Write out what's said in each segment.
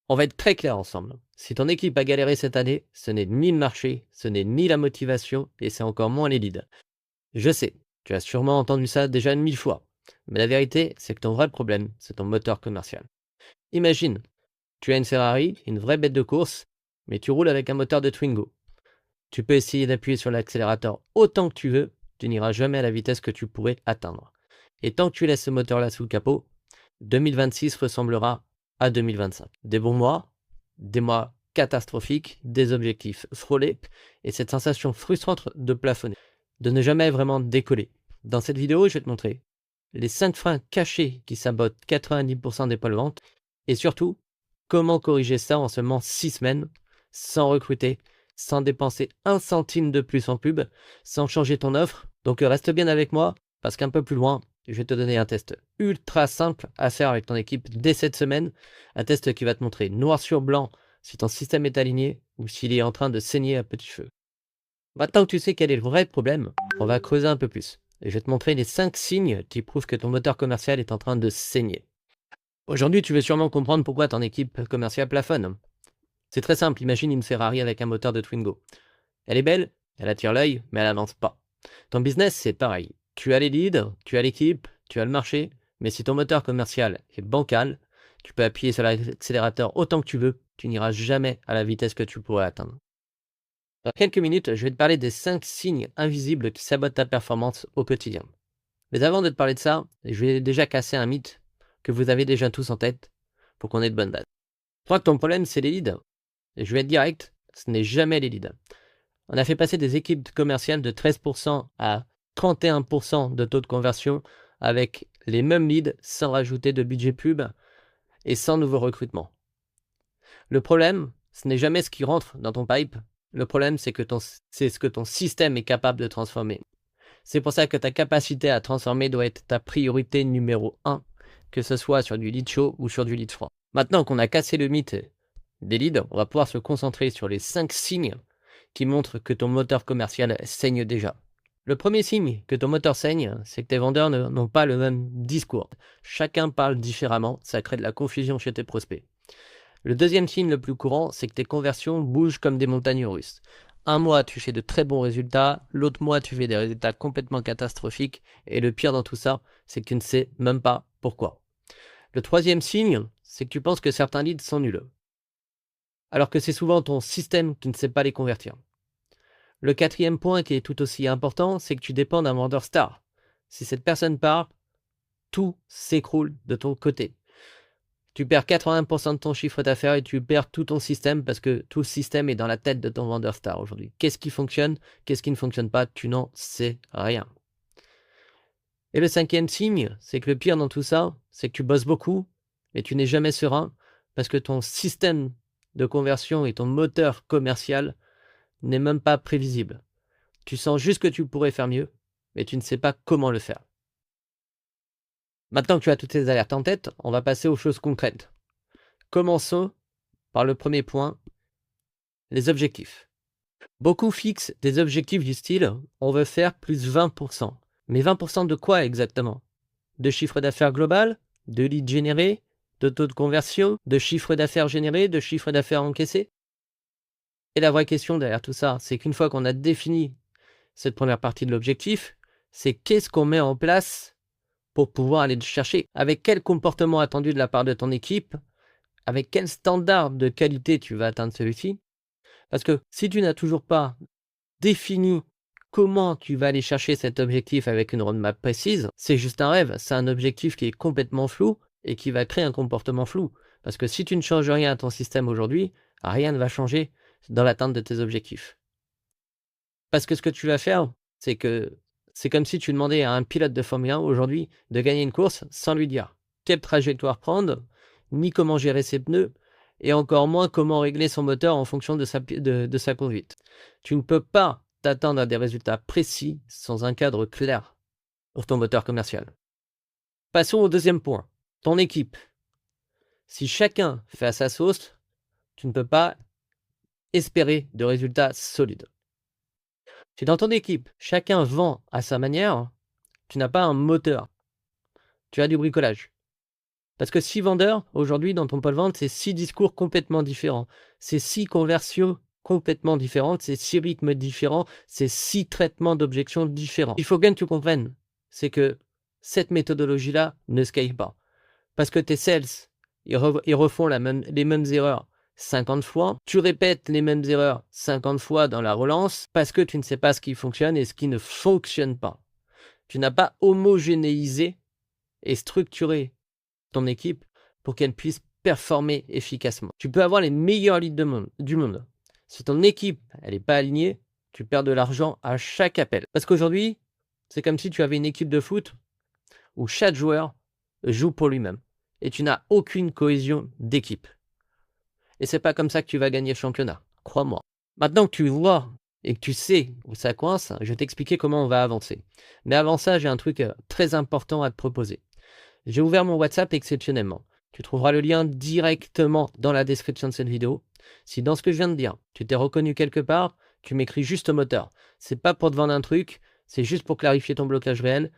On va être très clair ensemble. Si ton équipe a galéré cette année, ce n'est ni le marché, ce n'est ni la motivation, et c'est encore moins les leads. Je sais, tu as sûrement entendu ça déjà 1000 fois. Mais la vérité, c'est que ton vrai problème, c'est ton moteur commercial. Imagine, tu as une Ferrari, une vraie bête de course, mais tu roules avec un moteur de Twingo. Tu peux essayer d'appuyer sur l'accélérateur autant que tu veux, tu n'iras jamais à la vitesse que tu pourrais atteindre. Et tant que tu laisses ce moteur-là sous le capot, 2026 ressemblera à 2025. Des bons mois, des mois catastrophiques, des objectifs frôlés, et cette sensation frustrante de plafonner, de ne jamais vraiment décoller. Dans cette vidéo, je vais te montrer les 5 freins cachés qui sabotent 90% des pôles ventes, et surtout, comment corriger ça en seulement 6 semaines, sans recruter, sans dépenser un centime de plus en pub, sans changer ton offre. Donc reste bien avec moi, parce qu'un peu plus loin, je vais te donner un test ultra simple à faire avec ton équipe dès cette semaine. Un test qui va te montrer noir sur blanc si ton système est aligné ou s'il est en train de saigner à petit feu. Maintenant que tu sais quel est le vrai problème, on va creuser un peu plus. Et je vais te montrer les 5 signes qui prouvent que ton moteur commercial est en train de saigner. Aujourd'hui, tu veux sûrement comprendre pourquoi ton équipe commerciale plafonne. C'est très simple, imagine une Ferrari avec un moteur de Twingo. Elle est belle, elle attire l'œil, mais elle n'avance pas. Ton business, c'est pareil. Tu as les leads, tu as l'équipe, tu as le marché, mais si ton moteur commercial est bancal, tu peux appuyer sur l'accélérateur autant que tu veux, tu n'iras jamais à la vitesse que tu pourrais atteindre. Dans quelques minutes, je vais te parler des 5 signes invisibles qui sabotent ta performance au quotidien. Mais avant de te parler de ça, je vais déjà casser un mythe que vous avez déjà tous en tête pour qu'on ait de bonnes bases. Je crois que ton problème, c'est les leads. Et je vais être direct, ce n'est jamais les leads. On a fait passer des équipes commerciales de 13% à 31% de taux de conversion avec les mêmes leads sans rajouter de budget pub et sans nouveau recrutement. Le problème, ce n'est jamais ce qui rentre dans ton pipe. Le problème, c'est ce que ton système est capable de transformer. C'est pour ça que ta capacité à transformer doit être ta priorité numéro 1, que ce soit sur du lead chaud ou sur du lead froid. Maintenant qu'on a cassé le mythe des leads, on va pouvoir se concentrer sur les 5 signes qui montrent que ton moteur commercial saigne déjà. Le premier signe que ton moteur saigne, c'est que tes vendeurs n'ont pas le même discours. Chacun parle différemment, ça crée de la confusion chez tes prospects. Le deuxième signe le plus courant, c'est que tes conversions bougent comme des montagnes russes. Un mois, tu fais de très bons résultats, l'autre mois, tu fais des résultats complètement catastrophiques, et le pire dans tout ça, c'est que tu ne sais même pas pourquoi. Le troisième signe, c'est que tu penses que certains leads sont nuls, alors que c'est souvent ton système qui ne sait pas les convertir. Le quatrième point qui est tout aussi important, c'est que tu dépends d'un vendeur star. Si cette personne part, tout s'écroule de ton côté. Tu perds 80% de ton chiffre d'affaires et tu perds tout ton système parce que tout le système est dans la tête de ton vendeur star aujourd'hui. Qu'est-ce qui fonctionne, qu'est-ce qui ne fonctionne pas, tu n'en sais rien. Et le cinquième signe, c'est que le pire dans tout ça, c'est que tu bosses beaucoup, mais tu n'es jamais serein parce que ton système de conversion et ton moteur commercial n'est même pas prévisible. Tu sens juste que tu pourrais faire mieux, mais tu ne sais pas comment le faire. Maintenant que tu as toutes ces alertes en tête, on va passer aux choses concrètes. Commençons par le premier point, les objectifs. Beaucoup fixent des objectifs du style « on veut faire plus 20%». Mais 20% de quoi exactement? De chiffre d'affaires global? De leads générés? De taux de conversion? De chiffre d'affaires généré? De chiffre d'affaires encaissé? Et la vraie question derrière tout ça, c'est qu'une fois qu'on a défini cette première partie de l'objectif, c'est qu'est-ce qu'on met en place pour pouvoir aller le chercher? Avec quel comportement attendu de la part de ton équipe? Avec quel standard de qualité tu vas atteindre celui-ci? Parce que si tu n'as toujours pas défini comment tu vas aller chercher cet objectif avec une roadmap précise, c'est juste un rêve. C'est un objectif qui est complètement flou et qui va créer un comportement flou. Parce que si tu ne changes rien à ton système aujourd'hui, rien ne va changer dans l'atteinte de tes objectifs. Parce que ce que tu vas faire, c'est que c'est comme si tu demandais à un pilote de Formule 1 aujourd'hui de gagner une course sans lui dire quelle trajectoire prendre, ni comment gérer ses pneus, et encore moins comment régler son moteur en fonction de sa conduite. Tu ne peux pas t'attendre à des résultats précis sans un cadre clair pour ton moteur commercial. Passons au deuxième point, ton équipe. Si chacun fait à sa sauce, tu ne peux pas espérer de résultats solides. Si dans ton équipe, chacun vend à sa manière, tu n'as pas un moteur. Tu as du bricolage. Parce que 6 vendeurs, aujourd'hui, dans ton pôle vente, c'est 6 discours complètement différents. C'est 6 conversions complètement différentes, c'est 6 rythmes différents, c'est 6 traitements d'objections différents. Il faut bien que tu comprennes, c'est que cette méthodologie-là ne scale pas. Parce que tes sales, ils refont les mêmes erreurs 50 fois. Tu répètes les mêmes erreurs 50 fois dans la relance parce que tu ne sais pas ce qui fonctionne et ce qui ne fonctionne pas. Tu n'as pas homogénéisé et structuré ton équipe pour qu'elle puisse performer efficacement. Tu peux avoir les meilleurs leads du monde. Si ton équipe, elle n'est pas alignée, tu perds de l'argent à chaque appel. Parce qu'aujourd'hui, c'est comme si tu avais une équipe de foot où chaque joueur joue pour lui-même. Et tu n'as aucune cohésion d'équipe. Et c'est pas comme ça que tu vas gagner le championnat, crois-moi. Maintenant que tu vois et que tu sais où ça coince, je vais t'expliquer comment on va avancer. Mais avant ça, j'ai un truc très important à te proposer. J'ai ouvert mon WhatsApp exceptionnellement. Tu trouveras le lien directement dans la description de cette vidéo. Si dans ce que je viens de dire, tu t'es reconnu quelque part, tu m'écris juste moteur. C'est pas pour te vendre un truc, c'est juste pour clarifier ton blocage réel,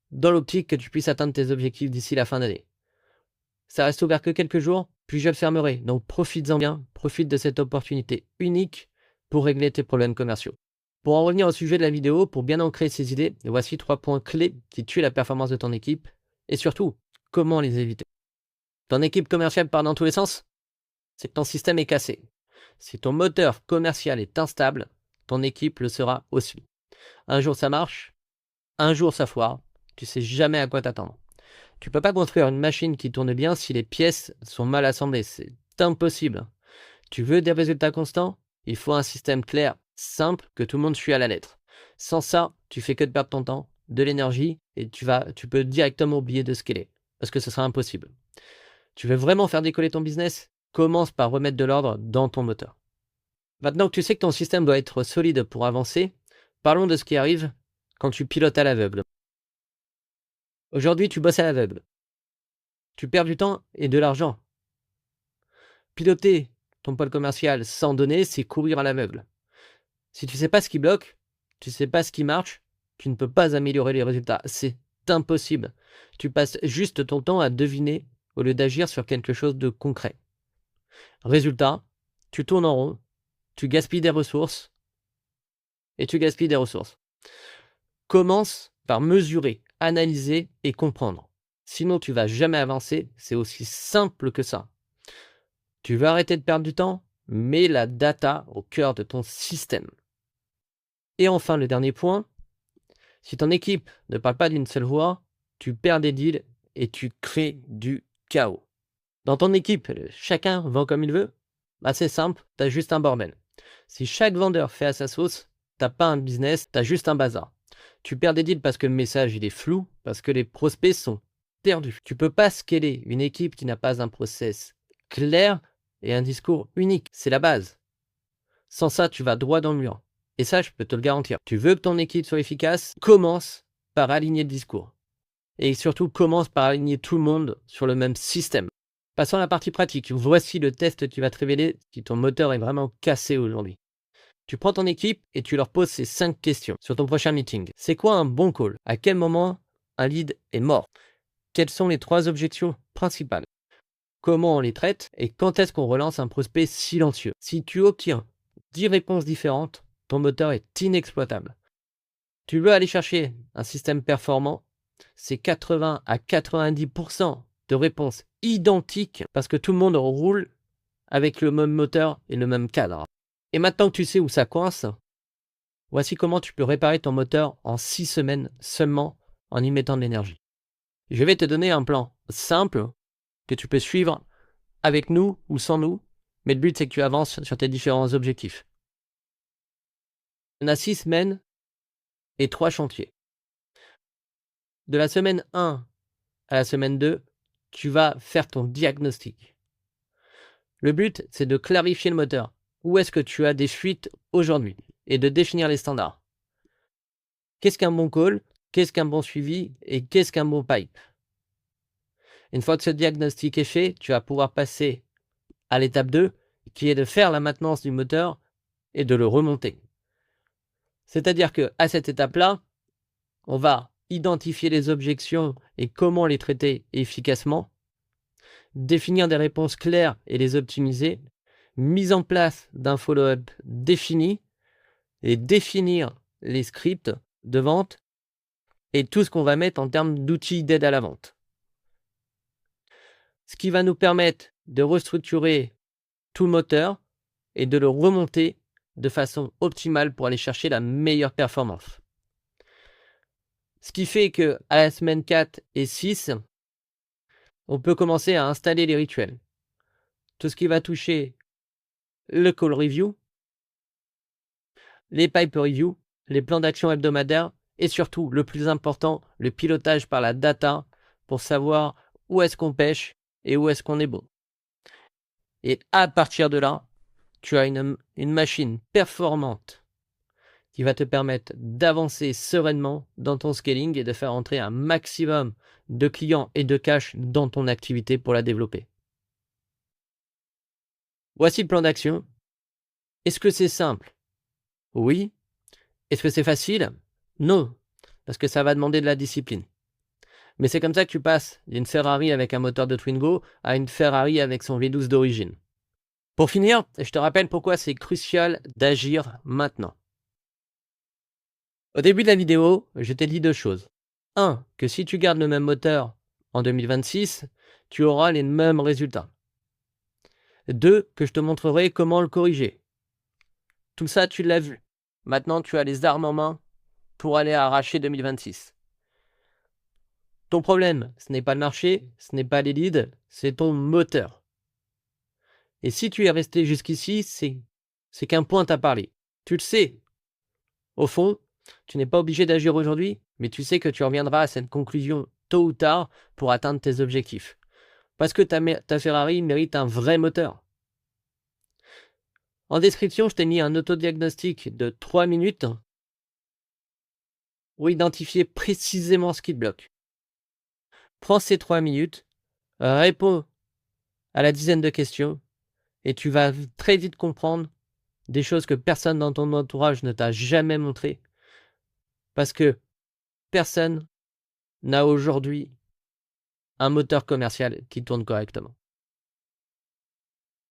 dans l'optique que tu puisses atteindre tes objectifs d'ici la fin d'année. Ça reste ouvert que quelques jours, puis je le fermerai. Donc profites-en bien, profite de cette opportunité unique pour régler tes problèmes commerciaux. Pour en revenir au sujet de la vidéo, pour bien ancrer ces idées, voici 3 points clés qui tuent la performance de ton équipe et surtout, comment les éviter. Ton équipe commerciale part dans tous les sens, c'est que ton système est cassé. Si ton moteur commercial est instable, ton équipe le sera aussi. Un jour ça marche, un jour ça foire, tu sais jamais à quoi t'attendre. Tu peux pas construire une machine qui tourne bien si les pièces sont mal assemblées, c'est impossible. Tu veux des résultats constants? Il faut un système clair, simple, que tout le monde suit à la lettre. Sans ça, tu fais que de perdre ton temps, de l'énergie, et tu peux directement oublier de scaler, parce que ce sera impossible. Tu veux vraiment faire décoller ton business? Commence par remettre de l'ordre dans ton moteur. Maintenant que tu sais que ton système doit être solide pour avancer, parlons de ce qui arrive quand tu pilotes à l'aveugle. Aujourd'hui, tu bosses à l'aveugle. Tu perds du temps et de l'argent. Piloter ton pôle commercial sans données, c'est courir à l'aveugle. Si tu ne sais pas ce qui bloque, tu ne sais pas ce qui marche, tu ne peux pas améliorer les résultats. C'est impossible. Tu passes juste ton temps à deviner au lieu d'agir sur quelque chose de concret. Résultat, tu tournes en rond, tu gaspilles des ressources et tu gaspilles des ressources. Commence par mesurer, analyser et comprendre. Sinon, tu vas jamais avancer. C'est aussi simple que ça. Tu veux arrêter de perdre du temps? Mets la data au cœur de ton système. Et enfin, le dernier point, si ton équipe ne parle pas d'une seule voix, tu perds des deals et tu crées du chaos. Dans ton équipe, chacun vend comme il veut, bah c'est simple, tu as juste un bordel. Si chaque vendeur fait à sa sauce, t'as pas un business, tu as juste un bazar. Tu perds des deals parce que le message il est flou, parce que les prospects sont perdus. Tu peux pas scaler une équipe qui n'a pas un process clair et un discours unique. C'est la base. Sans ça, tu vas droit dans le mur. Et ça, je peux te le garantir. Tu veux que ton équipe soit efficace? Commence par aligner le discours. Et surtout, commence par aligner tout le monde sur le même système. Passons à la partie pratique. Voici le test qui va te révéler si ton moteur est vraiment cassé aujourd'hui. Tu prends ton équipe et tu leur poses ces 5 questions sur ton prochain meeting. C'est quoi un bon call? À quel moment un lead est mort? Quelles sont les 3 objections principales? Comment on les traite? Et quand est-ce qu'on relance un prospect silencieux? Si tu obtiens 10 réponses différentes, ton moteur est inexploitable. Tu veux aller chercher un système performant, c'est 80 à 90% de réponses identiques parce que tout le monde roule avec le même moteur et le même cadre. Et maintenant que tu sais où ça coince, voici comment tu peux réparer ton moteur en 6 semaines seulement en y mettant de l'énergie. Je vais te donner un plan simple que tu peux suivre avec nous ou sans nous, mais le but c'est que tu avances sur tes différents objectifs. On a 6 semaines et 3 chantiers. De la semaine 1 à la semaine 2, tu vas faire ton diagnostic. Le but, c'est de clarifier le moteur. Où est-ce que tu as des fuites aujourd'hui? Et de définir les standards. Qu'est-ce qu'un bon call? Qu'est-ce qu'un bon suivi? Et qu'est-ce qu'un bon pipe? Une fois que ce diagnostic est fait, tu vas pouvoir passer à l'étape 2, qui est de faire la maintenance du moteur et de le remonter. C'est-à-dire qu'à cette étape-là, on va identifier les objections et comment les traiter efficacement. définir des réponses claires et les optimiser, mise en place d'un follow-up défini et définir les scripts de vente et tout ce qu'on va mettre en termes d'outils d'aide à la vente. Ce qui va nous permettre de restructurer tout le moteur et de le remonter de façon optimale pour aller chercher la meilleure performance. Ce qui fait qu'à la semaine 4 et 6, on peut commencer à installer les rituels. Tout ce qui va toucher le call review, les pipe review, les plans d'action hebdomadaires et surtout, le plus important, le pilotage par la data pour savoir où est-ce qu'on pêche et où est-ce qu'on est bon. Et à partir de là, tu as une machine performante qui va te permettre d'avancer sereinement dans ton scaling et de faire entrer un maximum de clients et de cash dans ton activité pour la développer. Voici le plan d'action. Est-ce que c'est simple? Oui. Est-ce que c'est facile? Non, parce que ça va demander de la discipline. Mais c'est comme ça que tu passes d'une Ferrari avec un moteur de Twingo à une Ferrari avec son V12 d'origine. Pour finir, je te rappelle pourquoi c'est crucial d'agir maintenant. Au début de la vidéo, je t'ai dit deux choses. 1. Que si tu gardes le même moteur en 2026, tu auras les mêmes résultats. 2. Que je te montrerai comment le corriger. Tout ça, tu l'as vu. Maintenant, tu as les armes en main pour aller arracher 2026. Ton problème, ce n'est pas le marché, ce n'est pas les leads, c'est ton moteur. Et si tu es resté jusqu'ici, c'est qu'un point t'a parlé. Tu le sais. Au fond, tu n'es pas obligé d'agir aujourd'hui, mais tu sais que tu reviendras à cette conclusion tôt ou tard pour atteindre tes objectifs. Parce que ta Ferrari mérite un vrai moteur. En description, je t'ai mis un autodiagnostic de 3 minutes pour identifier précisément ce qui te bloque. Prends ces 3 minutes, réponds à la dizaine de questions et tu vas très vite comprendre des choses que personne dans ton entourage ne t'a jamais montrées. Parce que personne n'a aujourd'hui un moteur commercial qui tourne correctement.